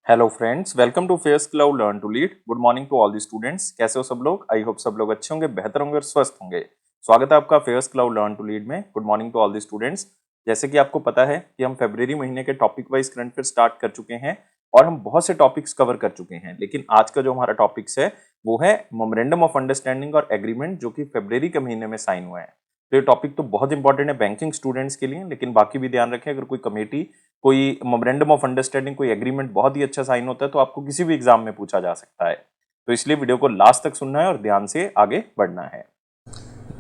Hello friends, welcome to fairs cloud learn to lead. Good morning to all the students. कैसे हो सब लोग? I hope सब लोग अच्छे होंगे, बेहतर होंगे और स्वस्थ होंगे। स्वागत है आपका fairs cloud learn to lead में। Good morning to all the students. जैसे कि आपको पता है कि हम फरवरी महीने के topic wise current affair start कर चुके हैं और हम बहुत से टॉपिक्स कवर कर चुके हैं, लेकिन आज का जो हमारा टॉपिक्स है वो है मेमोरेंडम ऑफ अंडरस्टैंडिंग और एग्रीमेंट, जो कि फरवरी के महीने में साइन हुआ है। तो ये टॉपिक तो बहुत इंपॉर्टेंट है बैंकिंग स्टूडेंट्स के लिए, लेकिन बाकी भी ध्यान रखें, अगर कोई कमेटी, कोई मेमोरेंडम ऑफ अंडरस्टैंडिंग, कोई एग्रीमेंट बहुत ही अच्छा साइन होता है तो आपको किसी भी एग्जाम में पूछा जा सकता है। तो इसलिए वीडियो को लास्ट तक सुनना है और ध्यान से आगे बढ़ना है।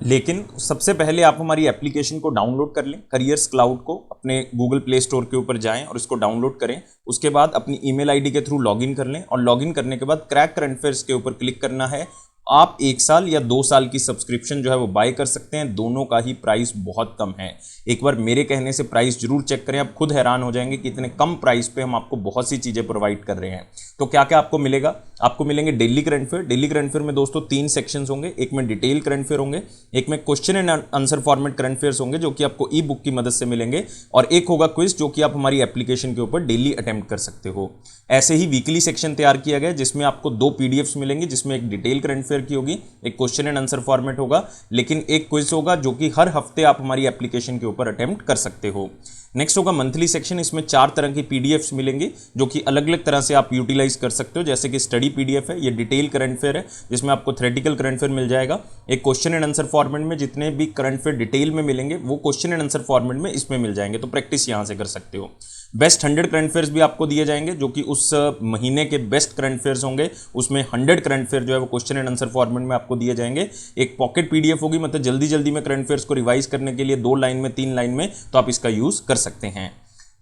लेकिन सबसे पहले आप हमारी एप्लीकेशन को डाउनलोड कर लें, करियर्स क्लाउड को अपने गूगल प्ले स्टोर के ऊपर जाएं और इसको डाउनलोड करें। उसके बाद अपनी ईमेल आईडी के थ्रू लॉगिन कर लें और लॉगिन करने के बाद क्रैक करंट अफेयर्स के ऊपर क्लिक करना है। आप 1 साल या 2 साल की सब्सक्रिप्शन जो है वो बाय कर सकते हैं। दोनों का ही प्राइस बहुत कम है। एक बार मेरे कहने से प्राइस जरूर चेक करें, आप खुद हैरान हो जाएंगे कि इतने कम प्राइस पे हम आपको बहुत सी चीज़ें प्रोवाइड कर रहे हैं। तो क्या क्या आपको मिलेगा? आपको मिलेंगे daily current affair. Daily current affair में दोस्तों 3 सेक्शंस होंगे। एक में डिटेल करंट अफेयर होंगे, एक में question and answer format current affairs होंगे जो कि आपको ई बुक की मदद से मिलेंगे, और एक होगा क्विज जो कि आप हमारी एप्लीकेशन के ऊपर डेली अटेम्प्ट कर सकते हो। ऐसे ही वीकली सेक्शन तैयार किया गया जिसमें आपको 2 पीडीएफ्स मिलेंगी, जिसमें एक डिटेल करंट अफेयर की होगी, एक क्वेश्चन एंड आंसर फॉर्मेट होगा, लेकिन एक क्विज होगा जो कि हर हफ्ते आप हमारी एप्लीकेशन के ऊपर अटेम्प्ट कर सकते हो। नेक्स्ट होगा मंथली सेक्शन। इसमें 4 तरह की पीडीएफ्स मिलेंगी जो कि अलग अलग तरह से आप यूटिलाइज कर सकते हो। जैसे कि स्टडी पीडीएफ है, ये डिटेल करंट अफेयर है जिसमें आपको थ्योरेटिकल करंट अफेयर मिल जाएगा। एक क्वेश्चन एंड आंसर फॉर्मेट में जितने भी करंट अफेयर डिटेल में मिलेंगे वो क्वेश्चन एंड आंसर फॉर्मेट में इसमें मिल जाएंगे, तो प्रैक्टिस यहां से कर सकते हो। बेस्ट 100 करंट अफेयर्स भी आपको दिए जाएंगे जो कि उस महीने के बेस्ट करंट अफेयर्स होंगे। उसमें 100 करंट अफेयर जो है वो क्वेश्चन एंड आंसर फॉर्मेट में आपको दिए जाएंगे। एक पॉकेट पीडीएफ होगी, मतलब जल्दी जल्दी में करंट अफेयर्स को रिवाइज करने के लिए 2 लाइन में 3 लाइन में, तो आप इसका यूज कर सकते हैं।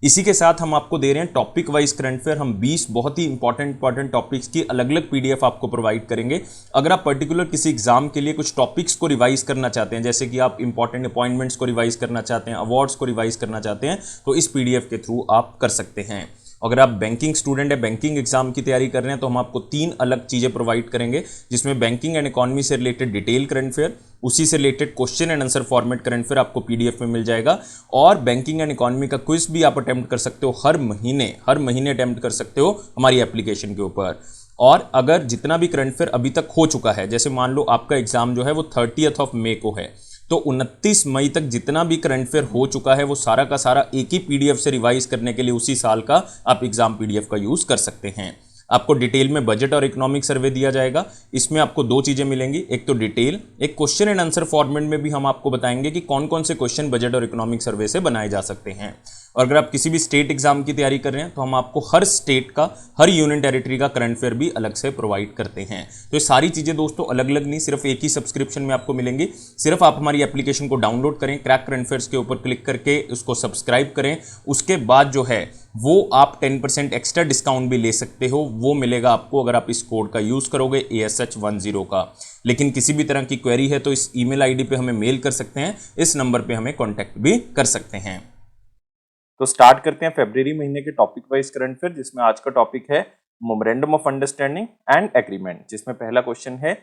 इसी के साथ हम आपको दे रहे हैं टॉपिक वाइज करंट अफेयर। हम 20 बहुत ही इंपॉर्टेंट टॉपिक्स की अलग अलग पीडीएफ आपको प्रोवाइड करेंगे। अगर आप पर्टिकुलर किसी एग्जाम के लिए कुछ टॉपिक्स को रिवाइज करना चाहते हैं, जैसे कि आप इंपॉर्टेंट अपॉइंटमेंट्स को रिवाइज करना चाहते हैं, अवार्ड्स को रिवाइज करना चाहते हैं, तो इस पीडीएफ के थ्रू आप कर सकते हैं। अगर आप बैंकिंग स्टूडेंट है, बैंकिंग एग्जाम की तैयारी कर रहे हैं, तो हम आपको 3 अलग चीज़ें प्रोवाइड करेंगे, जिसमें बैंकिंग एंड इकोनॉमी से रिलेटेड डिटेल करंट अफेयर, उसी से related question and answer format current affair आपको पीडीएफ में मिल जाएगा, और बैंकिंग एंड इकोनॉमी का क्विज भी आप अटेम्प्ट कर सकते हो। हर महीने अटेम्प्ट कर सकते हो हमारी एप्लीकेशन के ऊपर। और अगर जितना भी करंट अफेयर अभी तक हो चुका है, जैसे मान लो आपका एग्जाम जो है वो 30 मई को है, तो 29 मई तक जितना भी करंट अफेयर हो चुका है वो सारा का सारा एक ही पीडीएफ से रिवाइज करने के लिए उसी साल का आप एग्जाम पीडीएफ का यूज कर सकते हैं। आपको डिटेल में बजट और इकोनॉमिक सर्वे दिया जाएगा। इसमें आपको 2 चीजें मिलेंगी, एक तो डिटेल, एक क्वेश्चन एंड आंसर फॉर्मेट में भी हम आपको बताएंगे कि कौन कौन से क्वेश्चन बजट और इकोनॉमिक सर्वे से बनाए जा सकते हैं। और अगर आप किसी भी स्टेट एग्जाम की तैयारी कर रहे हैं तो हम आपको हर स्टेट का, हर यूनियन टेरिटरी का करंट अफेयर भी अलग से प्रोवाइड करते हैं। तो ये सारी चीजें दोस्तों अलग अलग नहीं, सिर्फ एक ही सब्सक्रिप्शन में आपको मिलेंगी। सिर्फ आप हमारी एप्लीकेशन को डाउनलोड करें, क्रैक करंट अफेयर्स के ऊपर क्लिक करके उसको सब्सक्राइब करें। उसके बाद जो है वो आप 10% एक्स्ट्रा डिस्काउंट भी ले सकते हो। वो मिलेगा आपको अगर आप इस कोड का यूज करोगे ASH10 का। लेकिन किसी भी तरह की क्वेरी है तो इस ईमेल आईडी पे हमें मेल कर सकते हैं, इस नंबर पे हमें कांटेक्ट भी कर सकते हैं। तो स्टार्ट करते हैं फरवरी महीने के टॉपिक वाइज करंट अफेयर, जिसमें आज का टॉपिक है memorandum of understanding and agreement. जिसमें पहला क्वेश्चन है,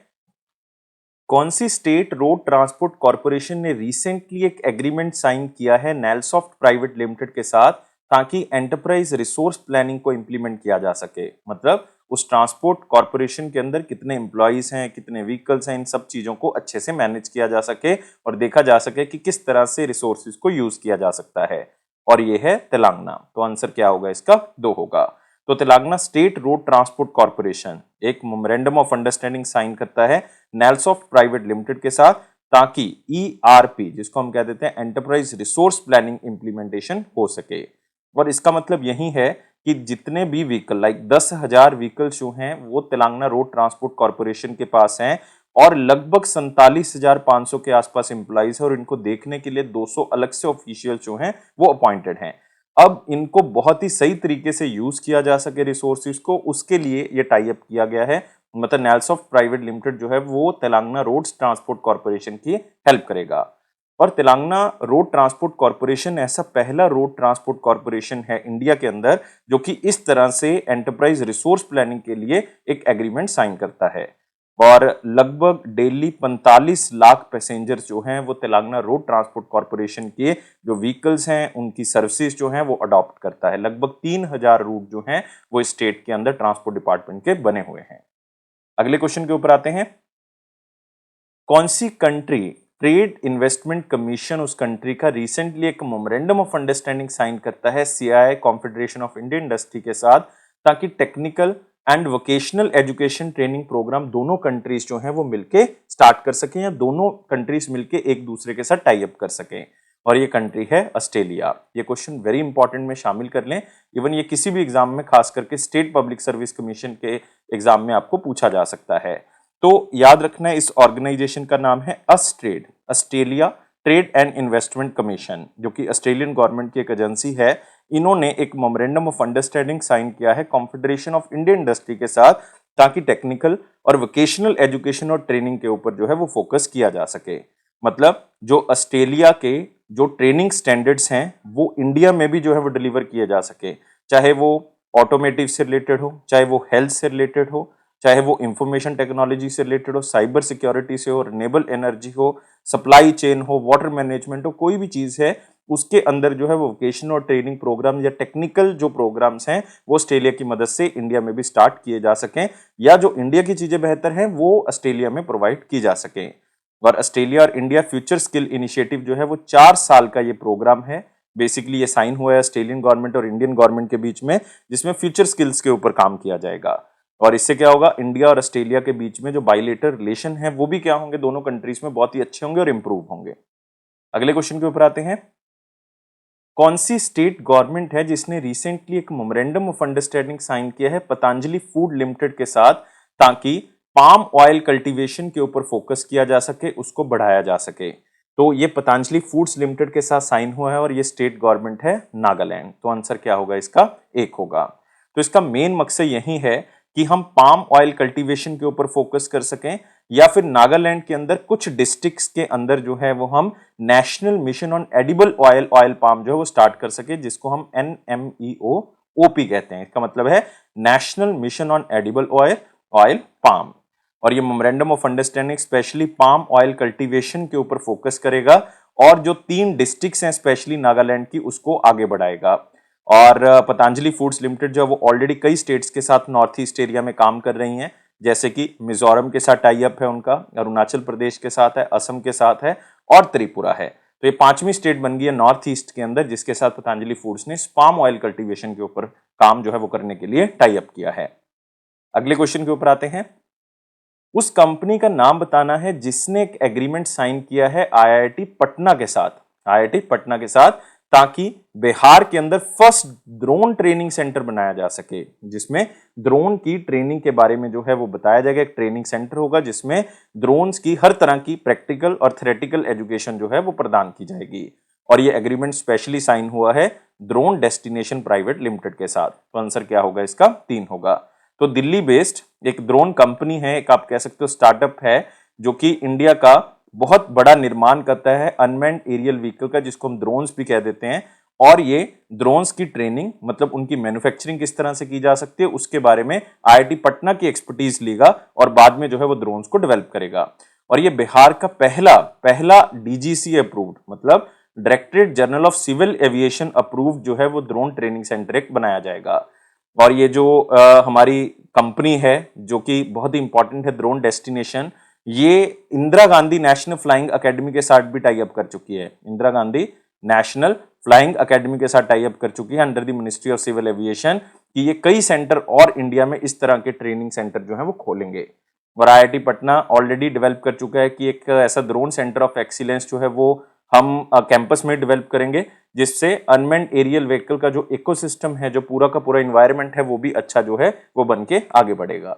कौन सी स्टेट रोड ट्रांसपोर्ट कॉर्पोरेशन ने रिसेंटली एक एग्रीमेंट साइन किया है नेलसॉफ्ट प्राइवेट लिमिटेड के साथ, ताकि एंटरप्राइज रिसोर्स प्लानिंग को इंप्लीमेंट किया जा सके। मतलब उस ट्रांसपोर्ट कॉर्पोरेशन के अंदर कितने एम्प्लॉइज हैं, कितने व्हीकल्स हैं, इन सब चीजों को अच्छे से मैनेज किया जा सके और देखा जा सके कि किस तरह से रिसोर्सेज को यूज किया जा सकता है। और ये है तेलंगाना। तो आंसर क्या होगा इसका? 2 होगा। तो Telangana state road transport corporation एक मेमोरेंडम ऑफ अंडरस्टैंडिंग साइन करता है नेलसॉफ्ट प्राइवेट लिमिटेड के साथ, ताकि ERP, जिसको हम कह देते हैं एंटरप्राइज रिसोर्स प्लानिंग, इंप्लीमेंटेशन हो सके। और इसका मतलब यही है कि जितने भी व्हीकल, लाइक 10,000 व्हीकल्स जो हैं वो तेलंगाना रोड ट्रांसपोर्ट कॉर्पोरेशन के पास हैं, और लगभग 47,500 के आसपास एम्प्लॉइज है, और इनको देखने के लिए 200 अलग से ऑफिशियल जो हैं वो अपॉइंटेड हैं। अब इनको बहुत ही सही तरीके से यूज किया जा सके रिसोर्सेज को, उसके लिए ये टाई अप किया गया है। मतलब नेलसॉफ्ट प्राइवेट लिमिटेड जो है वो तेलंगाना रोड्स ट्रांसपोर्ट कॉर्पोरेशन की हेल्प करेगा। और तेलंगाना रोड ट्रांसपोर्ट कॉर्पोरेशन ऐसा पहला रोड ट्रांसपोर्ट कॉर्पोरेशन है इंडिया के अंदर जो कि इस तरह से एंटरप्राइज रिसोर्स प्लानिंग के लिए एक एग्रीमेंट साइन करता है। और लगभग डेली 45 लाख पैसेंजर्स जो हैं वो तेलंगाना रोड ट्रांसपोर्ट कॉरपोरेशन के जो व्हीकल्स हैं उनकी सर्विसेज जो हैं वो अडॉप्ट करता है। लगभग 3000 रूट जो हैं वो स्टेट के अंदर ट्रांसपोर्ट डिपार्टमेंट के बने हुए हैं। अगले क्वेश्चन के ऊपर आते हैं। कौन सी कंट्री ट्रेड इन्वेस्टमेंट कमीशन उस कंट्री का रिसेंटली एक मेमोरेंडम ऑफ अंडरस्टैंडिंग साइन करता है CII confederation of Indian industry के साथ, ताकि technical and vocational education training program दोनों कंट्रीज जो हैं वो मिलके स्टार्ट कर सकें या दोनों कंट्रीज मिलके एक दूसरे के साथ टाई अप कर सकें। और ये कंट्री है ऑस्ट्रेलिया। ये क्वेश्चन वेरी इंपॉर्टेंट में शामिल कर लें, इवन ये किसी भी एग्जाम में खास करके स्टेट पब्लिक सर्विस कमीशन के एग्जाम में आपको पूछा जा सकता है। तो याद रखना है इस ऑर्गेनाइजेशन का नाम है Austrade, Australia trade and investment commission, जो कि ऑस्ट्रेलियन गवर्नमेंट की एक एजेंसी है। इन्होंने एक मेमोरेंडम ऑफ अंडरस्टैंडिंग साइन किया है कॉन्फेडरेशन ऑफ इंडियन इंडस्ट्री के साथ, ताकि टेक्निकल और वोकेशनल एजुकेशन और ट्रेनिंग के ऊपर जो है वो फोकस किया जा सके। मतलब जो ऑस्ट्रेलिया के जो ट्रेनिंग स्टैंडर्ड्स हैं वो इंडिया में भी जो है वो डिलीवर किए जा सके, चाहे वो ऑटोमेटिव से रिलेटेड हो, चाहे वो हेल्थ से रिलेटेड हो, चाहे वो इंफॉर्मेशन टेक्नोलॉजी से रिलेटेड हो, साइबर सिक्योरिटी से हो, रिन्यूएबल एनर्जी हो, सप्लाई चेन हो, वाटर मैनेजमेंट हो, कोई भी चीज है उसके अंदर जो है वो वोकेशनल और ट्रेनिंग प्रोग्राम या टेक्निकल जो प्रोग्राम्स हैं वो ऑस्ट्रेलिया की मदद से इंडिया में भी स्टार्ट किए जा सकें, या जो इंडिया की चीजें बेहतर हैं वो ऑस्ट्रेलिया में प्रोवाइड की जा सकें। और ऑस्ट्रेलिया और इंडिया फ्यूचर स्किल इनिशिएटिव जो है वो 4 साल का ये प्रोग्राम है। बेसिकली ये साइन हुआ है ऑस्ट्रेलियन गवर्नमेंट और इंडियन गवर्नमेंट के बीच में, जिसमें फ्यूचर स्किल्स के ऊपर काम किया जाएगा। और इससे क्या होगा, इंडिया और ऑस्ट्रेलिया के बीच में जो बायलेटरल रिलेशन है वो भी क्या होंगे, दोनों कंट्रीज में बहुत ही अच्छे होंगे और इंप्रूव होंगे। अगले क्वेश्चन के ऊपर आते हैं। कौन सी स्टेट गवर्नमेंट है जिसने रिसेंटली एक मेमोरेंडम ऑफ अंडरस्टैंडिंग साइन किया है पतंजलि फूड लिमिटेड के साथ, ताकि पाम ऑयल कल्टीवेशन के ऊपर फोकस किया जा सके, उसको बढ़ाया जा सके। तो ये पतंजलि फूड्स लिमिटेड के साथ साइन हुआ है और ये स्टेट गवर्नमेंट है नागालैंड। तो आंसर क्या होगा इसका, एक होगा। तो इसका मेन मकसद यही है कि हम पाम ऑयल कल्टीवेशन के ऊपर फोकस कर सकें, या फिर नागालैंड के अंदर कुछ डिस्ट्रिक्ट्स के अंदर जो है वो हम national mission on edible oil palm जो है वो स्टार्ट कर सके, जिसको हम NMEO-OP कहते हैं। इसका मतलब है national mission on edible oil palm. और ये memorandum of understanding specially palm oil cultivation के ऊपर फोकस करेगा और जो 3 डिस्ट्रिक्ट्स हैं स्पेशली नागालैंड की उसको आगे बढ़ाएगा। और पतंजलि फूड्स लिमिटेड जो है वो ऑलरेडी कई स्टेट्स के साथ नॉर्थ ईस्ट एरिया में काम कर रही हैं, जैसे कि मिजोरम के साथ टाई अप है उनका, अरुणाचल प्रदेश के साथ है, असम के साथ है और त्रिपुरा है। तो ये 5वीं स्टेट बन गई है नॉर्थ ईस्ट के अंदर जिसके साथ पतंजलि फूड्स ने पाम ऑयल कल्टीवेशन के ऊपर काम जो है वो करने के लिए टाई अप किया है। अगले क्वेश्चन के ऊपर आते हैं। उस कंपनी का नाम बताना है जिसने एक एग्रीमेंट साइन किया है IIT पटना के साथ, IIT पटना के साथ, ताकि बिहार के अंदर फर्स्ट ड्रोन ट्रेनिंग सेंटर बनाया जा सके, जिसमें ड्रोन की ट्रेनिंग के बारे में जो है वो बताया जाएगा। एक ट्रेनिंग सेंटर होगा जिसमें ड्रोन्स की हर तरह की प्रैक्टिकल और थ्योरेटिकल एजुकेशन जो है वो प्रदान की जाएगी। और ये एग्रीमेंट स्पेशली साइन हुआ है ड्रोन डेस्टिनेशन प्राइवेट लिमिटेड के साथ। तो आंसर क्या होगा इसका, 3 होगा। तो दिल्ली बेस्ड एक ड्रोन कंपनी है, एक आप कह सकते हो स्टार्टअप है, जो कि इंडिया का बहुत बड़ा निर्माण करता है अनमैन्ड एरियल व्हीकल का, जिसको हम ड्रोन्स भी कह देते हैं। और ये ड्रोन्स की ट्रेनिंग मतलब उनकी मैन्युफैक्चरिंग किस तरह से की जा सकती है उसके बारे में IIT पटना की एक्सपर्टीज लेगा और बाद में जो है वो ड्रोन्स को डेवलप करेगा। और ये बिहार का पहला DGC अप्रूव्ड मतलब directorate general of civil aviation approved जो है वो ड्रोन ट्रेनिंग सेंटर एक बनाया जाएगा। और ये जो हमारी कंपनी है जो कि बहुत ही इंपॉर्टेंट है ड्रोन डेस्टिनेशन, ये Indira Gandhi national flying academy के साथ भी टाई अप कर चुकी है। Indira Gandhi national flying academy के साथ टाई अप कर चुकी है under the ministry of civil aviation, कि ये कई सेंटर और इंडिया में इस तरह के ट्रेनिंग सेंटर जो है वो खोलेंगे। और IIT पटना ऑलरेडी डेवलप कर चुका है कि एक ऐसा ड्रोन सेंटर ऑफ एक्सीलेंस जो है वो हम कैंपस में डेवलप करेंगे, जिससे अनमैन्ड एरियल व्हीकल का जो इकोसिस्टम है, जो पूरा का पूरा इन्वायरमेंट है, वो भी अच्छा जो है वो बन के आगे बढ़ेगा।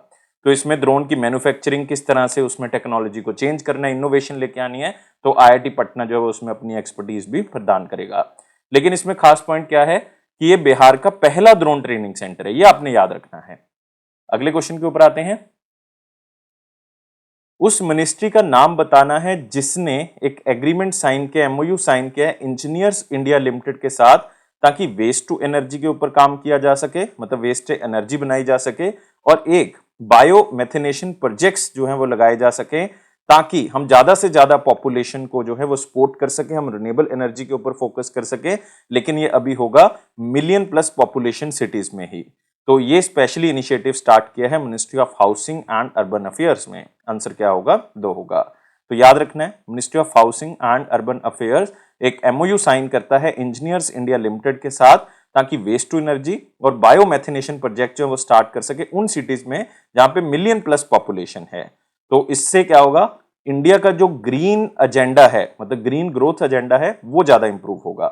तो इसमें ड्रोन की मैन्युफैक्चरिंग किस तरह से उसमें टेक्नोलॉजी को चेंज करना है, इनोवेशन लेके आनी है, तो IIT पटना जो है उसमें अपनी एक्सपर्टीज भी प्रदान करेगा। लेकिन इसमें खास पॉइंट क्या है कि ये बिहार का पहला ड्रोन ट्रेनिंग सेंटर है, ये आपने याद रखना है। अगले क्वेश्चन के ऊपर आते हैं। उस मिनिस्ट्री का नाम बताना है जिसने एक एग्रीमेंट साइन किया, MOU साइन किया है इंजीनियर्स इंडिया लिमिटेड के साथ, ताकि वेस्ट टू एनर्जी के ऊपर काम किया जा सके, मतलब वेस्ट से एनर्जी बनाई जा सके। और एक बायोमेथिनेशन प्रोजेक्ट्स जो हैं वो लगाए जा सकें, ताकि हम ज्यादा से ज्यादा पॉपुलेशन को जो है वो सपोर्ट कर सके, हम रिन्यूएबल एनर्जी के ऊपर फोकस कर सके। लेकिन ये अभी होगा मिलियन प्लस पॉपुलेशन सिटीज में ही। तो ये स्पेशली इनिशिएटिव स्टार्ट किया है ministry of housing and urban affairs में। आंसर क्या होगा? 2 होगा। तो याद रखना है, ministry of housing and urban affairs एक एमओयू साइन करता है इंजीनियर्स इंडिया लिमिटेड के साथ, ताकि वेस्ट टू एनर्जी और बायोमेथिनेशन प्रोजेक्ट जो वो स्टार्ट कर सके उन सिटीज में जहां पे मिलियन प्लस पॉपुलेशन है। तो इससे क्या होगा, इंडिया का जो ग्रीन एजेंडा है, मतलब ग्रीन ग्रोथ एजेंडा है, वो ज्यादा इंप्रूव होगा।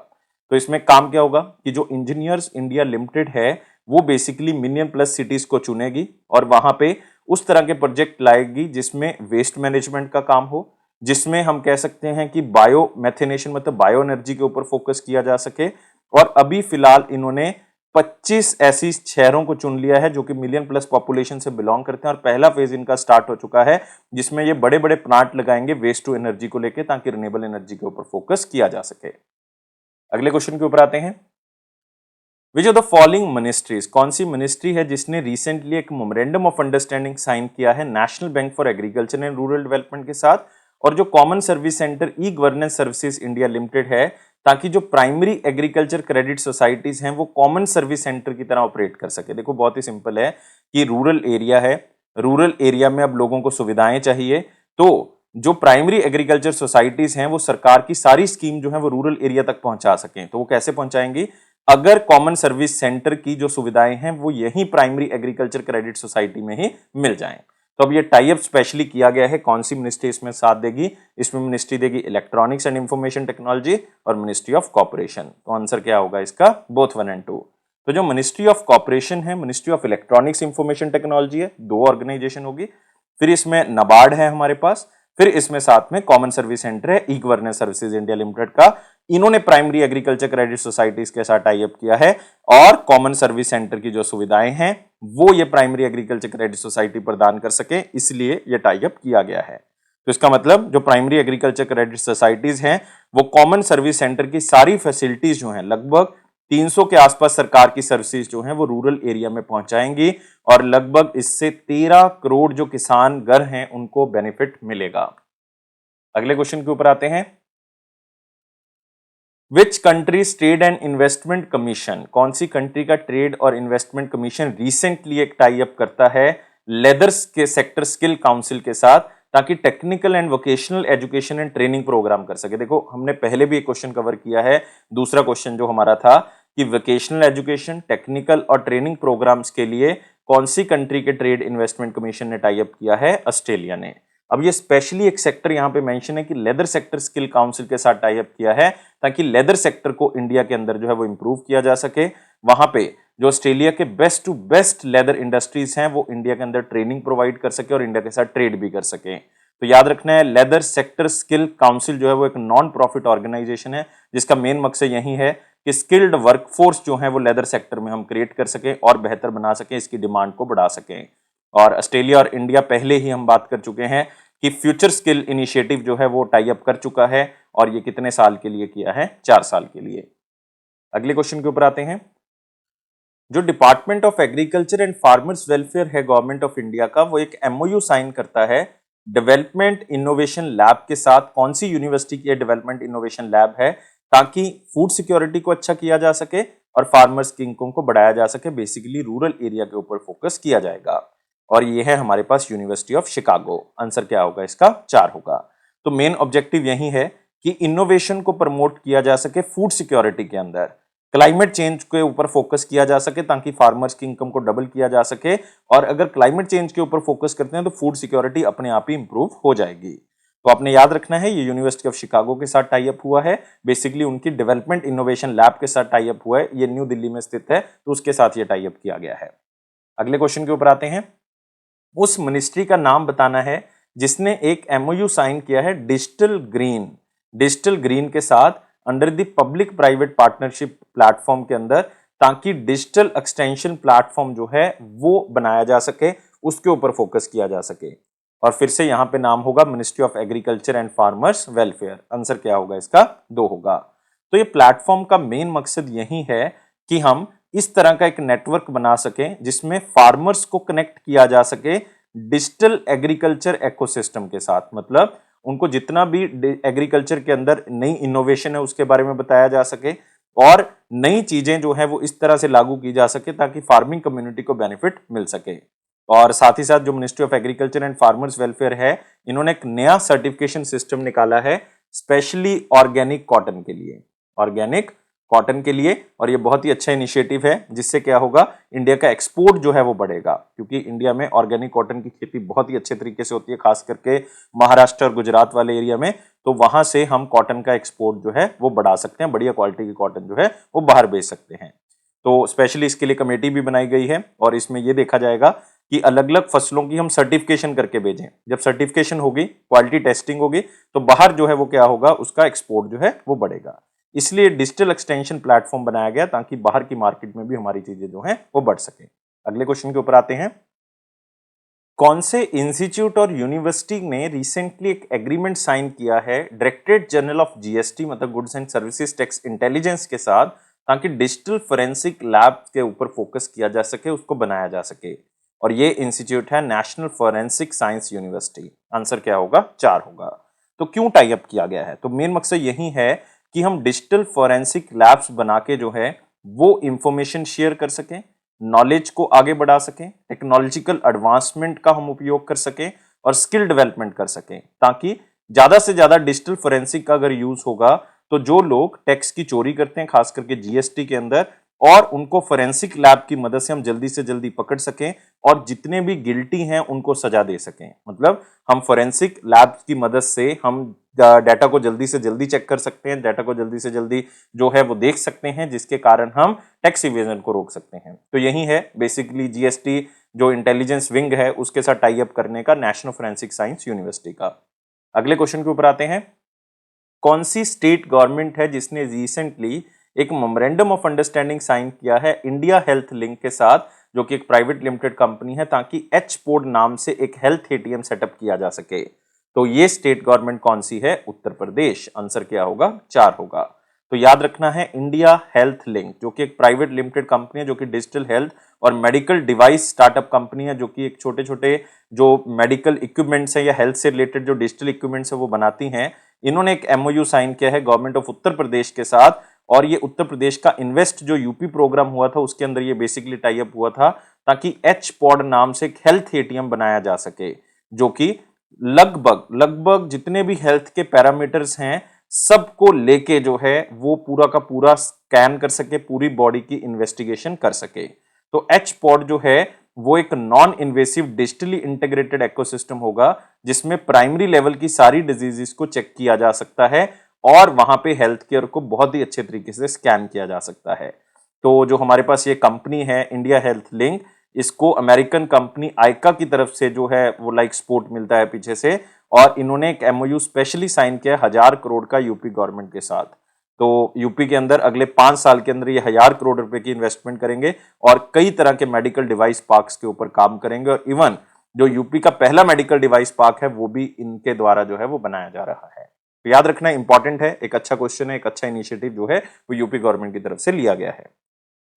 तो इसमें काम क्या होगा कि जो इंजीनियर्स इंडिया लिमिटेड है वो बेसिकली मिलियन प्लस सिटीज को चुनेगी और वहां पे उस तरह के प्रोजेक्ट लाएगी जिसमें वेस्ट मैनेजमेंट का काम हो, जिसमें हम कह सकते हैं कि बायो मैथिनेशन मतलब बायो एनर्जी के ऊपर फोकस किया जा सके। और अभी फिलहाल इन्होंने 25 ऐसी शहरों को चुन लिया है जो कि मिलियन प्लस पॉपुलेशन से बिलोंग करते हैं, और पहला फेज इनका स्टार्ट हो चुका है जिसमें ये बड़े बड़े प्लांट लगाएंगे वेस्ट टू एनर्जी को लेकर, ताकि रिन्यूएबल एनर्जी के ऊपर फोकस किया जा सके। अगले क्वेश्चन के ऊपर आते हैं। Which of the following ministries, कौन सी मिनिस्ट्री है जिसने रिसेंटली एक मेमोरेंडम ऑफ अंडरस्टैंडिंग साइन किया है national bank for agriculture and rural development के साथ, और जो common service centre e governance services India limited है, ताकि जो प्राइमरी एग्रीकल्चर क्रेडिट सोसाइटीज हैं वो कॉमन सर्विस सेंटर की तरह ऑपरेट कर सके। देखो बहुत ही सिंपल है कि रूरल एरिया है, रूरल एरिया में अब लोगों को सुविधाएं चाहिए, तो जो प्राइमरी एग्रीकल्चर सोसाइटीज हैं वो सरकार की सारी स्कीम जो है वो रूरल एरिया तक पहुंचा सकें। तो वो कैसे पहुंचाएंगी? अगर कॉमन सर्विस सेंटर की जो सुविधाएं हैं वो यही प्राइमरी एग्रीकल्चर क्रेडिट सोसाइटी में ही मिल जाएं। तो अब ये टाई अप स्पेशली किया गया है। कौन सी मिनिस्ट्री इसमें साथ देगी? इसमें मिनिस्ट्री देगी इलेक्ट्रॉनिक्स एंड इंफॉर्मेशन टेक्नोलॉजी और मिनिस्ट्री ऑफ कॉर्पोरेशन। तो आंसर क्या होगा इसका? Both 1 and 2। तो जो मिनिस्ट्री ऑफ कॉर्पोरेशन है, ministry of electronics information technology है, 2 ऑर्गेनाइजेशन होगी। फिर इसमें नाबार्ड है हमारे पास, फिर इसमें साथ में कॉमन सर्विस सेंटर है e governance services India limited का। इन्होंने प्राइमरी एग्रीकल्चर क्रेडिट सोसाइटीज के साथ टाई अप किया है, और कॉमन सर्विस सेंटर की जो सुविधाएं हैं वो ये प्राइमरी एग्रीकल्चर क्रेडिट सोसाइटी प्रदान कर सके, इसलिए ये टाई अप किया गया है। तो इसका मतलब जो प्राइमरी एग्रीकल्चर क्रेडिट सोसाइटीज हैं वो कॉमन सर्विस सेंटर की सारी फैसिलिटीज जो हैं, लगभग 300 के आसपास सरकार की सर्विसेज जो हैं वो रूरल एरिया में पहुंचाएंगी, और लगभग इससे 13 करोड़ जो किसान घर हैं उनको बेनिफिट मिलेगा। अगले क्वेश्चन के ऊपर आते हैं। Which countries trade and investment commission, कौन सी कंट्री का ट्रेड और इन्वेस्टमेंट कमीशन रिसेंटली एक टाई अप करता है लेदर्स के सेक्टर स्किल काउंसिल के साथ, ताकि technical and vocational education and training program कर सके। देखो हमने पहले भी एक क्वेश्चन कवर किया है, दूसरा क्वेश्चन जो हमारा था कि वोकेशनल एजुकेशन, टेक्निकल और ट्रेनिंग प्रोग्राम्स के लिए कौन सी कंट्री के ट्रेड इन्वेस्टमेंट कमीशन ने टाई अप किया है? ऑस्ट्रेलिया ने। अब ये स्पेशली एक सेक्टर यहां पे मेंशन है कि लेदर सेक्टर स्किल काउंसिल के साथ टाई अप किया है, ताकि लेदर सेक्टर को इंडिया के अंदर जो है वो इंप्रूव किया जा सके। वहां पे जो ऑस्ट्रेलिया के best to best leather industries हैं वो इंडिया के अंदर ट्रेनिंग प्रोवाइड कर सके और इंडिया के साथ ट्रेड भी कर सके। तो याद रखना है, लेदर सेक्टर स्किल काउंसिल जो है वो एक नॉन प्रॉफिट ऑर्गेनाइजेशन है, जिसका मेन मकसद यही है कि स्किल्ड वर्कफोर्स जो है वो लेदर सेक्टर में हम क्रिएट कर सकें और बेहतर बना सकें, इसकी डिमांड को बढ़ा सकें। और ऑस्ट्रेलिया और इंडिया पहले ही हम बात कर चुके हैं कि फ्यूचर स्किल इनिशिएटिव जो है वो टाई अप कर चुका है, और ये कितने साल के लिए किया है? 4 साल के लिए। अगले क्वेश्चन के ऊपर आते हैं। जो department of agriculture and farmers welfare है गवर्नमेंट ऑफ इंडिया का, वो एक एमओयू साइन करता है डेवलपमेंट इनोवेशन लैब के साथ। कौन सी यूनिवर्सिटी की डेवलपमेंट इनोवेशन लैब है, ताकि फूड सिक्योरिटी को अच्छा किया जा सके और फार्मर्स की इनकम को बढ़ाया जा सके। बेसिकली रूरल एरिया के ऊपर फोकस किया जाएगा, और ये है हमारे पास यूनिवर्सिटी ऑफ शिकागो। आंसर क्या होगा इसका? 4 होगा। तो मेन ऑब्जेक्टिव यही है कि इनोवेशन को प्रमोट किया जा सके फूड सिक्योरिटी के अंदर, क्लाइमेट चेंज के ऊपर फोकस किया जा सके ताकि फार्मर्स की इनकम को डबल किया जा सके, और अगर क्लाइमेट चेंज के ऊपर फोकस करते हैं तो फूड सिक्योरिटी अपने आप ही इंप्रूव हो जाएगी। तो आपने याद रखना है, ये यूनिवर्सिटी ऑफ शिकागो के साथ टाई अप हुआ है, बेसिकली उनकी डेवलपमेंट इनोवेशन लैब के साथ टाई अप हुआ है। ये न्यू दिल्ली में स्थित है, तो उसके साथ ये टाई अप किया गया है। अगले क्वेश्चन के ऊपर आते हैं। उस मिनिस्ट्री का नाम बताना है जिसने एक एमओयू साइन किया है डिजिटल ग्रीन के साथ under the public private partnership platform के अंदर, ताकि डिजिटल एक्सटेंशन प्लेटफॉर्म जो है वो बनाया जा सके, उसके ऊपर फोकस किया जा सके। और फिर से यहां पे नाम होगा ministry of agriculture and farmers welfare. Answer क्या होगा इसका? 2 होगा। तो ये प्लेटफॉर्म का मेन मकसद यही है कि हम इस तरह का एक नेटवर्क बना सकें जिसमें फार्मर्स को कनेक्ट किया जा सके डिजिटल एग्रीकल्चर इकोसिस्टम के साथ। मतलब उनको जितना भी एग्रीकल्चर के अंदर नई इनोवेशन है उसके बारे में बताया जा सके और नई चीजें जो है वो इस तरह से लागू की जा सके ताकि फार्मिंग कम्युनिटी को बेनिफिट मिल सके। और साथ ही साथ जो ministry of agriculture and farmers welfare है, इन्होंने एक नया सर्टिफिकेशन सिस्टम निकाला है स्पेशली ऑर्गेनिक कॉटन के लिए, ऑर्गेनिक कॉटन के लिए। और ये बहुत ही अच्छा इनिशिएटिव है जिससे क्या होगा, इंडिया का एक्सपोर्ट जो है वो बढ़ेगा, क्योंकि इंडिया में ऑर्गेनिक कॉटन की खेती बहुत ही अच्छे तरीके से होती है, खास करके महाराष्ट्र और गुजरात वाले एरिया में। तो वहां से हम कॉटन का एक्सपोर्ट जो है वो बढ़ा सकते हैं, बढ़िया क्वालिटी की कॉटन जो है वो बाहर बेच सकते हैं। तो स्पेशली इसके लिए कमेटी भी बनाई गई है और इसमें यह देखा जाएगा कि अलग अलग फसलों की हम सर्टिफिकेशन करके भेजें। जब सर्टिफिकेशन होगी, क्वालिटी टेस्टिंग होगी, तो बाहर जो है वो क्या होगा, उसका एक्सपोर्ट जो है वो बढ़ेगा। इसलिए डिजिटल एक्सटेंशन प्लेटफॉर्म बनाया गया ताकि बाहर की मार्केट में भी हमारी चीजें जो हैं वो बढ़ सके। अगले क्वेश्चन के ऊपर आते हैं। कौन से इंस्टीट्यूट और यूनिवर्सिटी ने रिसेंटली एक एग्रीमेंट साइन किया है डायरेक्टरेट जनरल ऑफ जीएसटी मतलब goods and services tax intelligence के साथ, ताकि डिजिटल फोरेंसिक लैब के ऊपर फोकस किया जा सके, उसको बनाया जा सके। और ये इंस्टीट्यूट है national forensic science university. Answer क्या होगा, 4 होगा। तो क्यों टाई अप किया गया है, तो मेन मकसद यही है कि हम डिजिटल फोरेंसिक लैब्स बना के जो है वो इंफॉर्मेशन शेयर कर सकें, नॉलेज को आगे बढ़ा सकें, टेक्नोलॉजिकल एडवांसमेंट का हम उपयोग कर सकें और स्किल डेवलपमेंट कर सकें, ताकि ज्यादा से ज्यादा डिजिटल फोरेंसिक का अगर यूज होगा तो जो लोग टैक्स की चोरी करते हैं खास करके जीएसटी के अंदर, और उनको फोरेंसिक लैब की मदद से जल्दी पकड़ सकें और जितने भी गिल्टी हैं उनको सजा दे सकें। मतलब हम फोरेंसिक लैब की मदद से हम डाटा को जल्दी से जल्दी चेक कर सकते हैं, डाटा को जल्दी से जल्दी जो है वो देख सकते हैं, जिसके कारण हम टैक्स इवेजन को रोक सकते हैं। तो यही है बेसिकली जीएसटी जो इंटेलिजेंस विंग है उसके साथ टाई अप करने का नेशनल फोरेंसिक साइंस यूनिवर्सिटी का। अगले क्वेश्चन के ऊपर आते हैं। कौन सी स्टेट गवर्नमेंट है जिसने रिसेंटली एक मेमोरेंडम ऑफ अंडरस्टैंडिंग साइन किया है इंडिया हेल्थ लिंक के साथ, जो कि एक प्राइवेट लिमिटेड कंपनी है, ताकि एच पोड नाम से एक हेल्थ एटीएम सेटअप किया जा सके। तो ये स्टेट गवर्नमेंट कौन सी है, उत्तर प्रदेश। आंसर क्या होगा, 4 होगा। तो याद रखना है इंडिया हेल्थ लिंक जो कि एक प्राइवेट लिमिटेड कंपनी है, जो कि डिजिटल हेल्थ और मेडिकल डिवाइस स्टार्टअप कंपनी है, जो कि एक छोटे छोटे जो मेडिकल इक्विपमेंट्स है या हेल्थ से रिलेटेड जो डिजिटल इक्विपमेंट्स है वो बनाती हैं। इन्होंने एक एमओयू साइन किया है गवर्नमेंट ऑफ उत्तर प्रदेश के साथ, और ये उत्तर प्रदेश का इन्वेस्ट जो यूपी प्रोग्राम हुआ था उसके अंदर ये बेसिकली टाई अप हुआ था, ताकि एच पॉड नाम से एक हेल्थ एटीएम बनाया जा सके, जो कि लगभग जितने भी हेल्थ के पैरामीटर्स हैं सबको लेके जो है वो पूरा का पूरा स्कैन कर सके, पूरी बॉडी की इन्वेस्टिगेशन कर सके। तो एच पॉड जो है वो एक non invasive digitally integrated ecosystem होगा, जिसमें प्राइमरी लेवल की सारी डिजीजेस को चेक किया जा सकता है और वहां पे हेल्थ केयर को बहुत ही अच्छे तरीके से स्कैन किया जा सकता है। तो जो हमारे पास ये कंपनी है इंडिया हेल्थ लिंक, इसको अमेरिकन कंपनी आइका की तरफ से जो है वो लाइक सपोर्ट मिलता है पीछे से, और इन्होंने एक एमओयू स्पेशली साइन किया 1000 करोड़ का यूपी गवर्नमेंट के साथ। तो यूपी के अंदर अगले 5 साल के अंदर ये 1000 करोड़ रुपए की इन्वेस्टमेंट करेंगे और कई तरह के मेडिकल डिवाइस पार्क्स के ऊपर काम करेंगे, और इवन जो यूपी का पहला मेडिकल डिवाइस पार्क है वो भी इनके द्वारा जो है वो बनाया जा रहा है। तो याद रखना इंपॉर्टेंट है, एक अच्छा क्वेश्चन है, एक अच्छा इनिशिएटिव जो है वो यूपी गवर्नमेंट की तरफ से लिया गया है।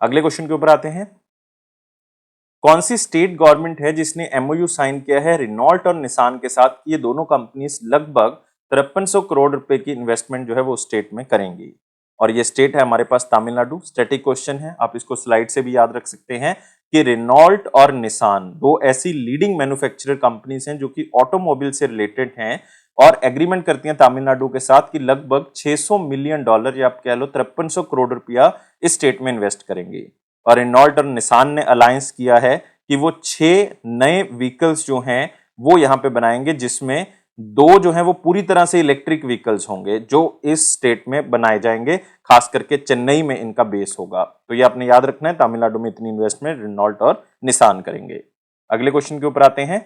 अगले क्वेश्चन के ऊपर आते हैं। कौन सी स्टेट गवर्नमेंट है जिसने एमओयू साइन किया है रिनॉल्ट और निसान के साथ, ये दोनों कंपनीज लगभग 5300 करोड़ रुपए की इन्वेस्टमेंट जो है वो स्टेट में करेंगी, और ये स्टेट है हमारे पास तमिलनाडु। स्टैटिक क्वेश्चन है, आप इसको स्लाइड से भी याद रख सकते हैं कि रिनॉल्ट और निसान दो ऐसी लीडिंग मैन्युफैक्चरर कंपनीज हैं जो कि ऑटोमोबाइल से रिलेटेड हैं, और एग्रीमेंट करती हैं तमिलनाडु के साथ कि लगभग $600 मिलियन या आप कह लो 5300 करोड़ रुपया इस स्टेट में इन्वेस्ट करेंगी। और रिनॉल्ट और निसान ने अलायंस किया है कि वो 6 नए व्हीकल्स जो हैं वो यहां पे बनाएंगे, जिसमें 2 जो हैं वो पूरी तरह से इलेक्ट्रिक व्हीकल्स होंगे जो इस स्टेट में बनाए जाएंगे, खास करके चेन्नई में इनका बेस होगा। तो ये आपने याद रखना है, तमिलनाडु में इतनी इन्वेस्टमेंट रिनॉल्ट और निसान करेंगे। अगले क्वेश्चन के ऊपर आते हैं।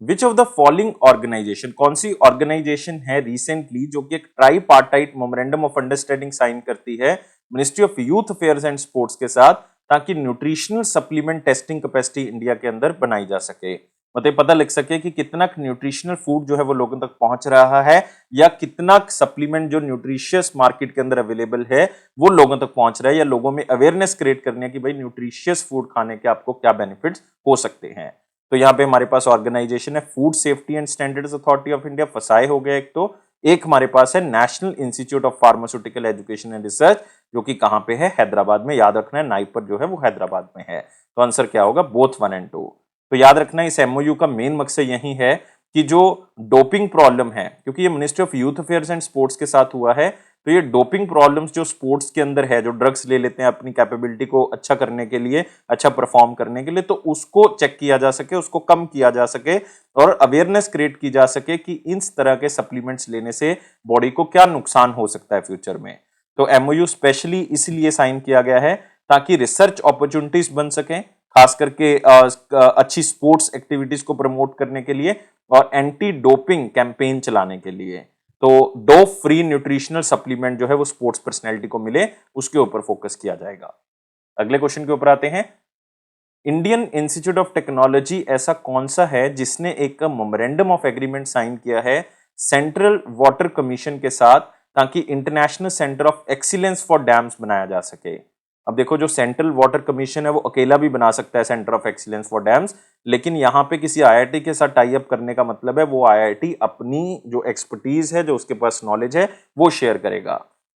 Which of the following organization, कौन सी ऑर्गेनाइजेशन है रिसेंटली जो कि एक tripartite memorandum of understanding sign करती है ministry of youth affairs and sports के साथ, ताकि nutritional supplement testing capacity India के अंदर बनाई जा सके। मतलब पता लग सके कि कितना न्यूट्रिशनल फूड जो है वो लोगों तक पहुंच रहा है, या कितना सप्लीमेंट जो न्यूट्रिशियस मार्केट के अंदर अवेलेबल है वो लोगों तक पहुंच रहा है, या लोगों में अवेयरनेस क्रिएट करने की भाई न्यूट्रिशियस फूड खाने के आपको क्या बेनिफिट्स हो सकते हैं। तो यहाँ पे हमारे पास ऑर्गेनाइजेशन है food safety and standards authority of India, फसाए हो गया एक, तो एक हमारे पास है national institute of pharmaceutical education and research, जो कि कहां पे है, हैदराबाद में। याद रखना है नाइपर जो है वो हैदराबाद में है। तो आंसर क्या होगा, बोथ 1 and 2। तो याद रखना इस एमओयू का मेन मकसद यही है कि जो डोपिंग प्रॉब्लम है, क्योंकि ये ministry of youth affairs and sports के साथ हुआ है, तो ये डोपिंग प्रॉब्लम्स जो स्पोर्ट्स के अंदर है, जो ड्रग्स ले लेते हैं अपनी कैपेबिलिटी को अच्छा करने के लिए, अच्छा परफॉर्म करने के लिए, तो उसको चेक किया जा सके, उसको कम किया जा सके और अवेयरनेस क्रिएट की जा सके कि इस तरह के सप्लीमेंट्स लेने से बॉडी को क्या नुकसान हो सकता है फ्यूचर में। तो एमओयू स्पेशली इसलिए साइन किया गया है ताकि रिसर्च अपॉर्चुनिटीज बन सके, खास करके अच्छी स्पोर्ट्स एक्टिविटीज को प्रमोट करने के लिए और एंटी डोपिंग कैंपेन चलाने के लिए। तो डोप फ्री न्यूट्रिशनल सप्लीमेंट जो है वो स्पोर्ट्स पर्सनैलिटी को मिले, उसके ऊपर फोकस किया जाएगा। अगले क्वेश्चन के ऊपर आते हैं। इंडियन इंस्टीट्यूट ऑफ टेक्नोलॉजी ऐसा कौन सा है जिसने एक मेमोरेंडम ऑफ एग्रीमेंट साइन किया है सेंट्रल वाटर कमीशन के साथ, ताकि international centre of excellence for dams बनाया जा सके। अब देखो, जो सेंट्रल वाटर कमीशन है वो अकेला भी बना सकता है centre of excellence for dams, लेकिन यहां पे किसी आईआईटी के साथ टाई अप करने का मतलब है वो आईआईटी अपनी जो एक्सपर्टीज है, जो उसके पास नॉलेज है, वो शेयर करेगा।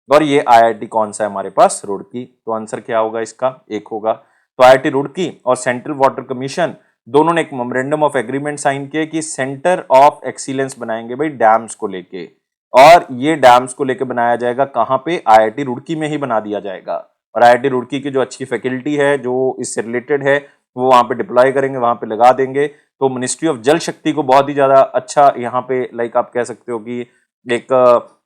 और ये आईआईटी कौन सा है हमारे पास, रुड़की। तो आंसर क्या होगा इसका, एक होगा। तो आईआईटी रुड़की और सेंट्रल वाटर कमीशन दोनों ने एक मेमोरेंडम ऑफ एग्रीमेंट साइन किया कि सेंटर ऑफ एक्सीलेंस बनाएंगे भाई डैम्स को लेके, और ये डैम्स को लेके बनाया जाएगा कहां पे, आईआईटी रुड़की में ही बना दिया जाएगा। और आईआईटी रुड़की की जो अच्छी फैकल्टी है जो इससे रिलेटेड है वो वहां पे डिप्लॉय करेंगे, वहां पे लगा देंगे। तो मिनिस्ट्री ऑफ जल शक्ति को बहुत ही ज्यादा अच्छा यहाँ पे लाइक आप कह सकते हो कि एक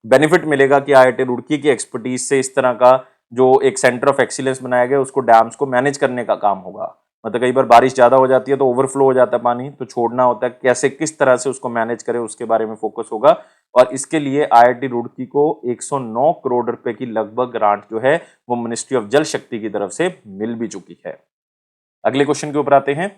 बेनिफिट मिलेगा कि आईआईटी रुड़की की एक्सपर्टीज से इस तरह का जो एक सेंटर ऑफ एक्सीलेंस बनाया गया उसको डैम्स को मैनेज करने का काम होगा। मतलब कई बार बारिश ज्यादा हो जाती है तो ओवरफ्लो हो जाता है पानी, तो छोड़ना होता है, कैसे किस तरह से उसको मैनेज करें उसके बारे में फोकस होगा। और इसके लिए आईआईटी रुड़की को 109 करोड़ रुपए की लगभग ग्रांट जो है वो मिनिस्ट्री ऑफ जल शक्ति की तरफ से मिल भी चुकी है। अगले क्वेश्चन के ऊपर आते हैं।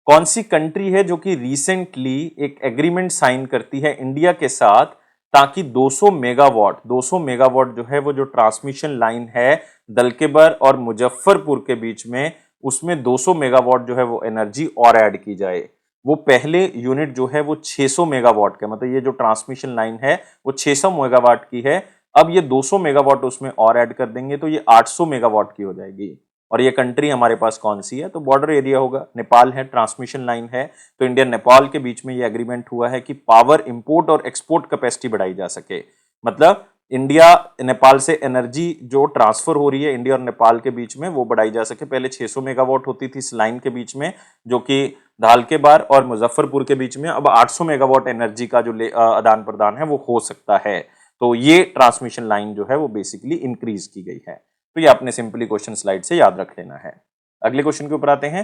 कौन सी कंट्री है जो कि रिसेंटली एक एग्रीमेंट साइन करती है इंडिया के साथ, ताकि 200 मेगावाट जो है वो जो ट्रांसमिशन लाइन है दलकेबर और मुजफ्फरपुर के बीच में, उसमें 200 मेगावाट जो है वो एनर्जी और ऐड की जाए। वो पहले यूनिट जो है वो 600 मेगावाट का, मतलब ये जो ट्रांसमिशन लाइन है वो 600 मेगावाट की है। अब ये 200 मेगावाट उसमें और ऐड कर देंगे तो ये 800 मेगावाट की हो जाएगी। और ये कंट्री हमारे पास कौन सी है, तो बॉर्डर एरिया होगा, नेपाल है, ट्रांसमिशन लाइन है। तो इंडिया नेपाल के बीच में ये एग्रीमेंट हुआ है कि पावर इंपोर्ट और एक्सपोर्ट कैपेसिटी बढ़ाई जा सके। मतलब इंडिया नेपाल से एनर्जी जो ट्रांसफर हो रही है इंडिया और नेपाल के बीच में वो बढ़ाई जा सके। पहले 600 मेगावाट होती थी इस लाइन के बीच में, जो कि धालकेबार और मुजफ्फरपुर के बीच में, अब 800 मेगावाट एनर्जी का जो आदान प्रदान है वो हो सकता है। तो ये ट्रांसमिशन लाइन जो है वो बेसिकली इंक्रीज की गई है। तो ये आपने सिंपली क्वेश्चन स्लाइड से याद रख लेना है। अगले क्वेश्चन के ऊपर आते हैं।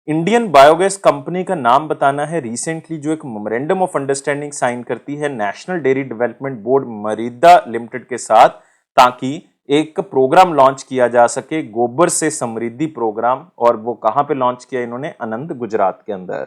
इंडियन बायोगैस कंपनी का नाम बताना है रिसेंटली जो एक मेमोरेंडम ऑफ अंडरस्टैंडिंग साइन करती है नेशनल डेयरी डेवलपमेंट बोर्ड मरीदा लिमिटेड के साथ, ताकि एक प्रोग्राम लॉन्च किया जा सके, गोबर से समृद्धि प्रोग्राम। और वो कहां पे लॉन्च किया इन्होंने, आनंद गुजरात के अंदर।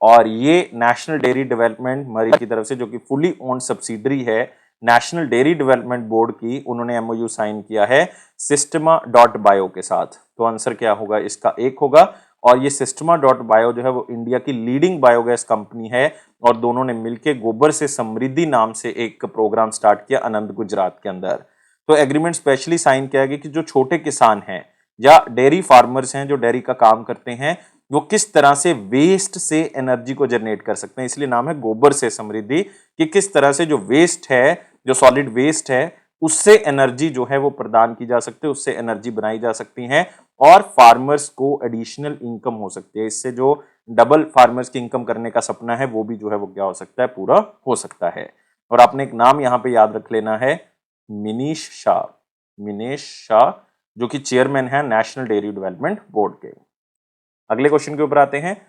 और ये नेशनल डेयरी डेवलपमेंट मरी की तरफ से, जो कि फुली ओन्ड सब्सिडरी है नेशनल डेयरी डेवलपमेंट बोर्ड की, उन्होंने एमओयू साइन किया है Systema.bio के साथ। तो आंसर क्या होगा इसका, एक होगा। और ये Systema.bio जो है वो इंडिया की लीडिंग बायोगैस कंपनी है, और दोनों ने मिलकर गोबर से समृद्धि नाम से एक प्रोग्राम स्टार्ट किया आनंद गुजरात के अंदर। तो एग्रीमेंट स्पेशली साइन किया गया कि जो छोटे किसान हैं या डेयरी फार्मर्स हैं जो डेयरी का काम करते हैं, वो किस तरह से वेस्ट से एनर्जी को जनरेट कर सकते हैं। इसलिए नाम है गोबर से समृद्धि, कि किस तरह से जो वेस्ट है, जो सॉलिड वेस्ट है, उससे एनर्जी जो है वो प्रदान की जा सकती है, उससे एनर्जी बनाई जा सकती है और फार्मर्स को एडिशनल इनकम हो सकती है। इससे जो डबल फार्मर्स की इनकम करने का सपना है वो भी जो है वो क्या हो सकता है, पूरा हो सकता है। और आपने एक नाम यहां पे याद रख लेना है, मिनीश शाह, जो कि चेयरमैन है नेशनल डेयरी डेवलपमेंट बोर्ड के। अगले क्वेश्चन के ऊपर आते हैं।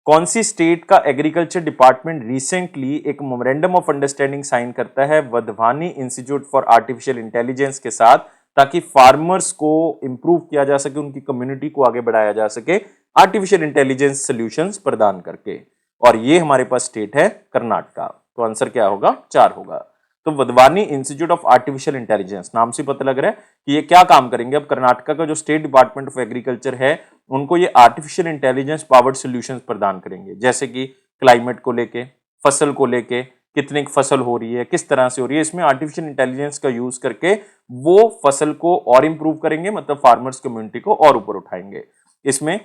कौन सी स्टेट का एग्रीकल्चर डिपार्टमेंट रिसेंटली एक मेमोरेंडम ऑफ अंडरस्टैंडिंग साइन करता है Wadhwani institute for artificial intelligence के साथ, ताकि फार्मर्स को इंप्रूव किया जा सके, उनकी कम्युनिटी को आगे बढ़ाया जा सके आर्टिफिशियल इंटेलिजेंस सॉल्यूशंस प्रदान करके, और ये हमारे पास स्टेट है कर्नाटका। तो आंसर क्या होगा? 4 होगा। तो Wadhwani institute of artificial intelligence, नाम से पता लग रहा है कि ये क्या काम करेंगे। अब कर्नाटका का जो स्टेट डिपार्टमेंट ऑफ एग्रीकल्चर है, उनको ये आर्टिफिशियल इंटेलिजेंस पावर्ड सॉल्यूशंस प्रदान करेंगे, जैसे कि क्लाइमेट को लेके, फसल को लेके, कितनी फसल हो रही है, किस तरह से हो रही है, इसमें आर्टिफिशियल इंटेलिजेंस का यूज करके वो फसल को और इंप्रूव करेंगे, मतलब फार्मर्स कम्युनिटी को और ऊपर उठाएंगे। इसमें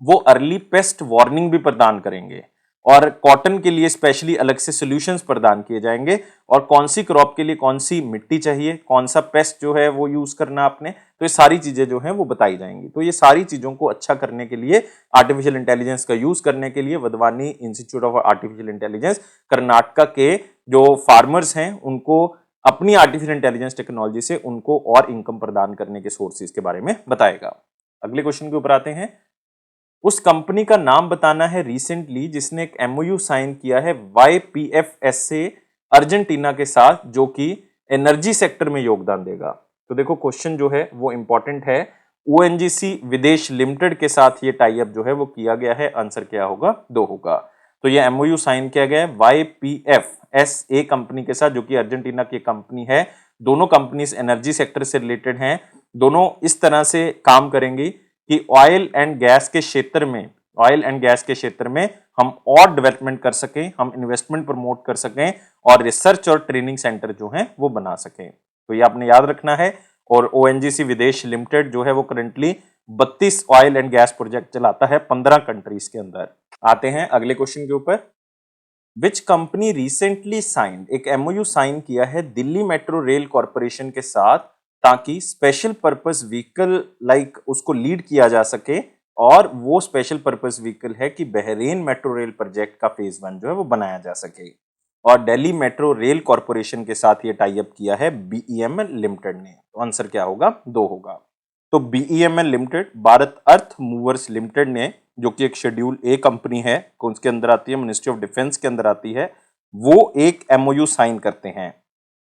वो अर्ली पेस्ट वार्निंग भी प्रदान करेंगे, और कॉटन के लिए स्पेशली अलग से सॉल्यूशंस प्रदान किए जाएंगे, और कौन सी क्रॉप के लिए कौन सी मिट्टी चाहिए, कौन सा पेस्ट जो है वो यूज करना आपने, तो ये सारी चीजें जो है वो बताई जाएंगी। तो ये सारी चीजों को अच्छा करने के लिए, आर्टिफिशियल इंटेलिजेंस का यूज करने के लिए Wadhwani institute of artificial intelligence Karnataka के जो फार्मर्स हैं उनको अपनी आर्टिफिशियल इंटेलिजेंस टेक्नोलॉजी से उनको और इनकम प्रदान करने के सोर्सेज के बारे में बताएगा। अगले क्वेश्चन के ऊपर आते हैं। उस कंपनी का नाम बताना है रिसेंटली जिसने एक एमओयू साइन किया है YPFS से अर्जेंटीना के साथ, जो कि एनर्जी सेक्टर में योगदान देगा। तो देखो क्वेश्चन जो है वो इंपॉर्टेंट है। ONGC विदेश लिमिटेड के साथ ये टाई अप जो है वो किया गया है। आंसर क्या होगा? 2 होगा। तो ये एमओयू साइन किया गया है YPFSA कंपनी के साथ, जो कि अर्जेंटीना की कंपनी है। दोनों कंपनीज एनर्जी सेक्टर से रिलेटेड हैं। दोनों इस तरह से काम करेंगी कि ऑयल एंड गैस के क्षेत्र में हम और डेवलपमेंट कर सकें, हम इन्वेस्टमेंट प्रमोट कर सकें, और रिसर्च और ट्रेनिंग सेंटर जो हैं वो बना सकें। तो ये आपने याद रखना है। और ONGC विदेश लिमिटेड जो है वो currently 32 oil and gas project चलाता है 15 कंट्रीज के अंदर। आते हैं अगले क्वेश्चन के ऊपर। विच कंपनी रिसेंटली साइंड, एक एमओयू साइन किया है दिल्ली मेट्रो रेल कॉर्पोरेशन के साथ, ताकि स्पेशल पर्पस व्हीकल लाइक उसको लीड किया जा सके, और वो स्पेशल पर्पस व्हीकल है कि बहरीन मेट्रो रेल प्रोजेक्ट का फेज 1 जो है वो बनाया जा सके। और दिल्ली मेट्रो रेल कॉर्पोरेशन के साथ ये टाई अप किया है BEML लिमिटेड ने। तो आंसर क्या होगा? 2 होगा। तो BEML लिमिटेड भारत अर्थ मूवर्स लिमिटेड ने, जो कि एक शेड्यूल ए कंपनी है, उसके अंदर आती है, मिनिस्ट्री ऑफ डिफेंस के अंदर आती है, वो एक एमओयू साइन करते हैं।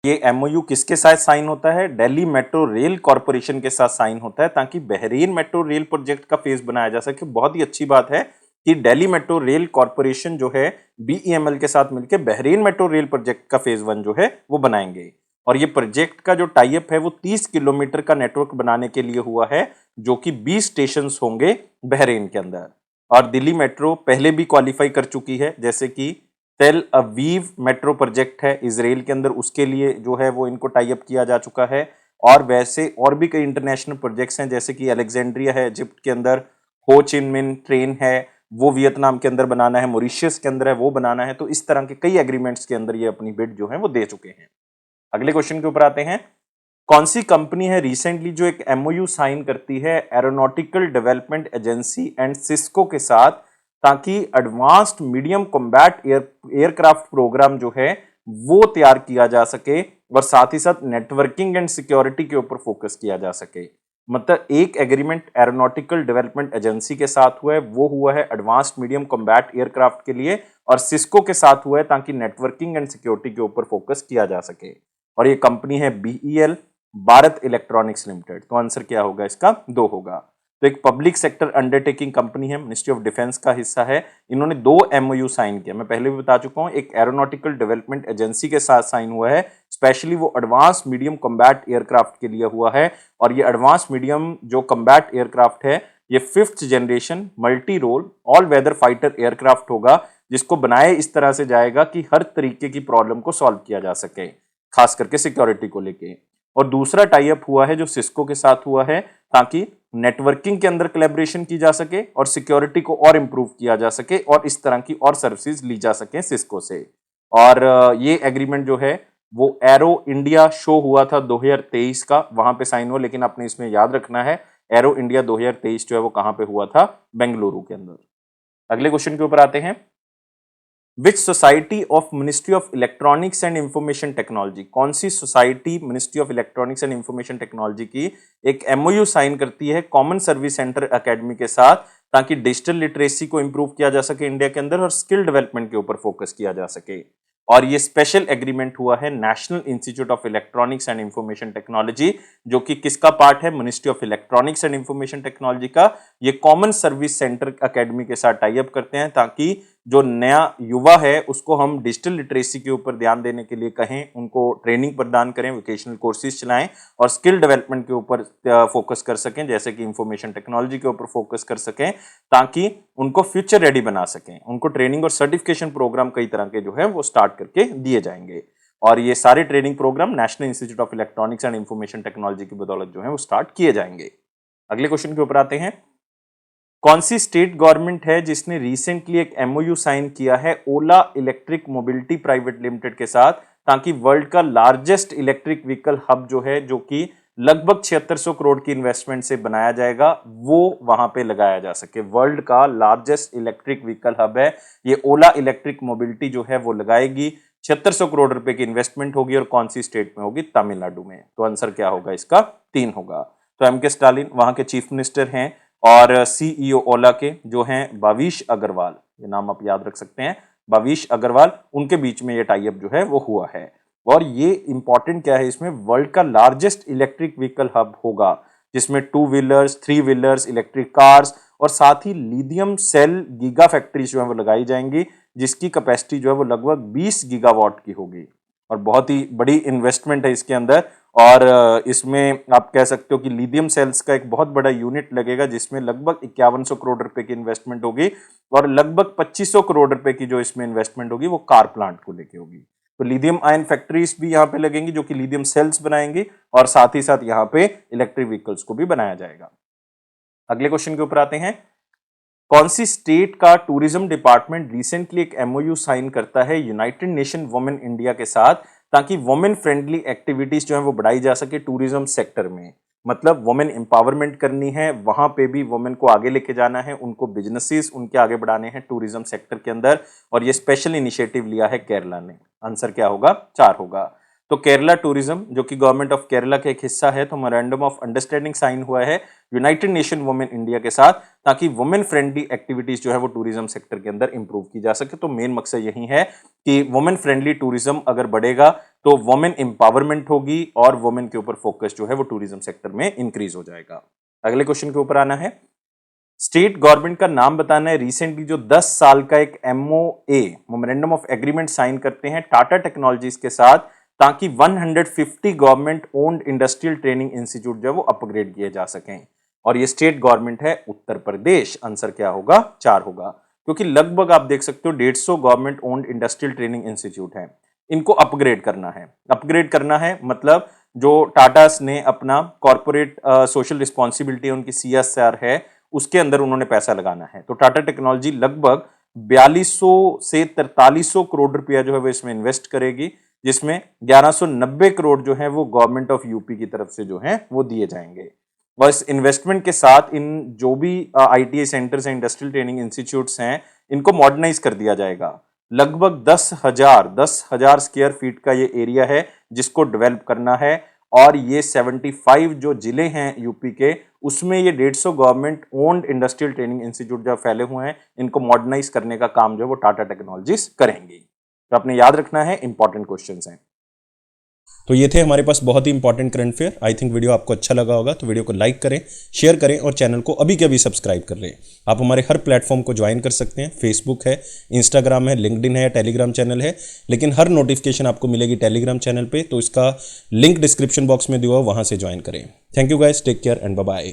ये एमओयू किसके साथ साइन होता है? दिल्ली मेट्रो रेल कॉर्पोरेशन के साथ साइन होता है, ताकि बहरीन मेट्रो रेल प्रोजेक्ट का फेज बनाया जा सके। बहुत ही अच्छी बात है कि दिल्ली मेट्रो रेल कॉर्पोरेशन जो है BEML के साथ मिलकर बहरीन मेट्रो रेल प्रोजेक्ट का फेज 1 जो है वो बनाएंगे। और ये प्रोजेक्ट का जो टाई अप है वो 30 किलोमीटर का नेटवर्क बनाने के लिए हुआ है, जो कि 20 स्टेशन होंगे बहरीन के अंदर। और दिल्ली मेट्रो पहले भी क्वालिफाई कर चुकी है, जैसे कि तेल अवीव मेट्रो प्रोजेक्ट है इजराइल के अंदर, उसके लिए जो है वो इनको टाई अप किया जा चुका है। और वैसे और भी कई इंटरनेशनल प्रोजेक्ट्स हैं, जैसे कि अलेक्जेंड्रिया है इजिप्ट के अंदर, हो चिन मिन ट्रेन है वो वियतनाम के अंदर बनाना है, मॉरिशस के अंदर है वो बनाना है। तो इस तरह के कई एग्रीमेंट्स के अंदर ये अपनी बिड जो है वो दे चुके हैं। अगले क्वेश्चन के ऊपर आते हैं। कौन सी कंपनी है रिसेंटली जो एक एमओयू साइन करती है aeronautical development agency and Cisco के साथ, ताकि advanced medium combat aircraft program जो है वो तैयार किया जा सके, और साथ ही साथ नेटवर्किंग एंड सिक्योरिटी के ऊपर फोकस किया जा सके। मतलब एक एग्रीमेंट एरोनॉटिकल डेवलपमेंट एजेंसी के साथ हुआ है, वो हुआ है एडवांस्ड मीडियम कॉम्बैट एयरक्राफ्ट के लिए, और सिस्को के साथ हुआ है ताकि नेटवर्किंग एंड सिक्योरिटी के ऊपर फोकस किया जा सके। और ये कंपनी है BEL भारत इलेक्ट्रॉनिक्स लिमिटेड। तो आंसर क्या होगा इसका? 2 होगा। तो एक पब्लिक सेक्टर अंडरटेकिंग कंपनी है, मिनिस्ट्री ऑफ डिफेंस का हिस्सा है। इन्होंने 2 एमओयू साइन किया, मैं पहले भी बता चुका हूं। एक एरोनॉटिकल डेवलपमेंट एजेंसी के साथ साइन हुआ है, स्पेशली वो एडवांस मीडियम कॉम्बैट एयरक्राफ्ट के लिए हुआ है। और ये एडवांस मीडियम जो कॉम्बैट एयरक्राफ्ट है, ये 5th generation multi role all weather fighter aircraft होगा, जिसको बनाए इस तरह से जाएगा कि हर तरीके की प्रॉब्लम को सॉल्व किया जा सके, खास करके सिक्योरिटी को लेके। और दूसरा टाई अप हुआ है जो सिस्को के साथ हुआ है, ताकि नेटवर्किंग के अंदर कोलैबोरेशन की जा सके और सिक्योरिटी को और इंप्रूव किया जा सके, और इस तरह की और सर्विसेज ली जा सके सिस्को से। और ये एग्रीमेंट जो है वो एरो इंडिया शो हुआ था 2023 का, वहां पे साइन हुआ। लेकिन आपने इसमें याद रखना है एरो इंडिया 2023 जो है वो कहां पे हुआ था? बेंगलुरु के अंदर। अगले क्वेश्चन के ऊपर आते हैं। Which society of ministry of electronics and information technology, कौन सी society ministry of electronics and information technology की एक एमओयू साइन करती है कॉमन सर्विस सेंटर एकेडमी के साथ, ताकि डिजिटल लिटरेसी को इंप्रूव किया जा सके इंडिया के अंदर, और स्किल डेवलपमेंट के ऊपर फोकस किया जा सके। और ये स्पेशल एग्रीमेंट हुआ है national institute of electronics and information technology, जो कि किसका पार्ट है, ministry of electronics and information technology का। ये कॉमन सर्विस सेंटर अकेडमी के साथ टाई अप करते हैं ताकि जो नया युवा है उसको हम डिजिटल लिटरेसी के ऊपर ध्यान देने के लिए कहें, उनको ट्रेनिंग प्रदान करें, वोकेशनल कोर्सेज चलाएं और स्किल डेवलपमेंट के ऊपर फोकस कर सकें, जैसे कि इंफॉर्मेशन टेक्नोलॉजी के ऊपर फोकस कर सकें ताकि उनको फ्यूचर रेडी बना सकें। उनको ट्रेनिंग और सर्टिफिकेशन प्रोग्राम कई तरह के जो है वो स्टार्ट करके दिए जाएंगे और ये सारे training program national institute of electronics and information technology की बदौलत जो है वो स्टार्ट किए जाएंगे। अगले क्वेश्चन के ऊपर आते हैं। कौन सी स्टेट गवर्नमेंट है जिसने रिसेंटली एक एमओयू साइन किया है ओला इलेक्ट्रिक मोबिलिटी प्राइवेट लिमिटेड के साथ, ताकि वर्ल्ड का लार्जेस्ट इलेक्ट्रिक व्हीकल हब जो है, जो कि लगभग 7600 करोड़ की इन्वेस्टमेंट से बनाया जाएगा, वो वहां पे लगाया जा सके। वर्ल्ड का लार्जेस्ट इलेक्ट्रिक व्हीकल हब है ये ओला इलेक्ट्रिक मोबिलिटी जो है वो लगाएगी। 7600 करोड़ रुपए की इन्वेस्टमेंट होगी और कौन सी स्टेट में होगी, तमिलनाडु में। तो आंसर क्या होगा इसका, 3 होगा। तो एम के स्टालिन वहां के चीफ मिनिस्टर हैं और सीईओ ओला के जो हैं भाविश अग्रवाल, ये नाम आप याद रख सकते हैं, भाविश अग्रवाल, उनके बीच में ये टाई अप जो है वो हुआ है। और ये इंपॉर्टेंट क्या है, इसमें वर्ल्ड का लार्जेस्ट इलेक्ट्रिक व्हीकल हब होगा जिसमें 2 व्हीलर्स, 3 व्हीलर्स, इलेक्ट्रिक कार्स और साथ ही लिथियम सेल गीगा फैक्ट्रीज जो है वो लगाई जाएंगी, जिसकी कैपेसिटी जो है वो लगभग 20 गीगावाट की होगी और बहुत ही बड़ी इन्वेस्टमेंट है इसके अंदर। और इसमें आप कह सकते हो कि लिथियम सेल्स का एक बहुत बड़ा यूनिट लगेगा जिसमें लगभग 5100 करोड़ रुपए की इन्वेस्टमेंट होगी और लगभग 2500 करोड़ रुपए की जो इसमें इन्वेस्टमेंट होगी वो कार प्लांट को लेके होगी। तो लिथियम आयन फैक्ट्रीज भी यहाँ पे लगेंगी जो कि लिथियम सेल्स बनाएंगी और साथ ही साथ यहाँ पे इलेक्ट्रिक व्हीकल्स को भी बनाया जाएगा। अगले क्वेश्चन के ऊपर आते हैं। कौन सी स्टेट का टूरिज्म डिपार्टमेंट रिसेंटली एक एमओयू साइन करता है यूनाइटेड नेशन वुमेन इंडिया के साथ, ताकि वुमेन फ्रेंडली एक्टिविटीज जो है वो बढ़ाई जा सके टूरिज्म सेक्टर में। मतलब वुमेन एम्पावरमेंट करनी है, वहां पे भी वुमेन को आगे लेके जाना है, उनको बिजनेसेस उनके आगे बढ़ाने हैं टूरिज्म सेक्टर के अंदर, और ये स्पेशल इनिशिएटिव लिया है केरला ने। आंसर क्या होगा, 4 होगा। तो केरला टूरिज्म जो कि गवर्नमेंट ऑफ केरला का एक हिस्सा है, तो मेमोरेंडम ऑफ अंडरस्टैंडिंग साइन हुआ है यूनाइटेड नेशन वुमेन इंडिया के साथ, ताकि वुमेन फ्रेंडली एक्टिविटीज जो है वो टूरिज्म सेक्टर के अंदर इंप्रूव की जा सके। तो मेन मकसद यही है कि वुमेन फ्रेंडली टूरिज्म अगर बढ़ेगा तो वुमेन एम्पावरमेंट होगी और वुमेन के ऊपर फोकस जो है वो टूरिज्म सेक्टर में इंक्रीज हो जाएगा। अगले क्वेश्चन के ऊपर आना है। स्टेट गवर्नमेंट का नाम बताना है रिसेंटली जो 10 साल का एक MOA memorandum of agreement sign करते हैं टाटा टेक्नोलॉजीज के साथ, ताकि 150 government owned industrial training institute जो है वो अपग्रेड किए जा सकें। और ये स्टेट गवर्नमेंट है उत्तर प्रदेश। आंसर क्या होगा, 4 होगा, क्योंकि लगभग आप देख सकते हो 150 government owned industrial training institute हैं, इनको अपग्रेड करना है। अपग्रेड करना है मतलब जो टाटास ने अपना कॉर्पोरेट सोशल रिस्पॉन्सिबिलिटी उनकी CSR है उसके अंदर उन्होंने पैसा लगाना है। तो टाटा टेक्नोलॉजी लगभग 4200 से 4300 करोड़ रुपया जो है वो इसमें इन्वेस्ट करेगी, जिसमें 1190 करोड़ जो है वो गवर्नमेंट ऑफ यूपी की तरफ से जो है वो दिए जाएंगे। और इस इन्वेस्टमेंट के साथ इन जो भी ITI सेंटर्स हैं, इंडस्ट्रियल ट्रेनिंग इंस्टीट्यूट्स हैं, इनको मॉडर्नाइज कर दिया जाएगा। लगभग 10,000 स्क्वायर फीट का ये एरिया है जिसको डेवलप करना है, और ये 75 जो जिले हैं यूपी के उसमें ये 150 government owned industrial training institute जो फैले हुए हैं, इनको मॉडर्नाइज करने का काम जो है वो टाटा टेक्नोलॉजीज करेंगी। तो आपने याद रखना है, इंपॉर्टेंट क्वेश्चंस हैं। तो ये थे हमारे पास बहुत ही important current affair. I think video आपको अच्छा लगा होगा, तो वीडियो को लाइक करें, शेयर करें और चैनल को अभी के अभी सब्सक्राइब कर लें। आप हमारे हर प्लेटफॉर्म को ज्वाइन कर सकते हैं, फेसबुक है, इंस्टाग्राम है, लिंक्डइन है, टेलीग्राम चैनल है, लेकिन हर नोटिफिकेशन आपको मिलेगी टेलीग्राम चैनल पे, तो इसका लिंक डिस्क्रिप्शन बॉक्स में दिया हुआ, वहां से ज्वाइन करें। Thank you guys, take care and bye bye.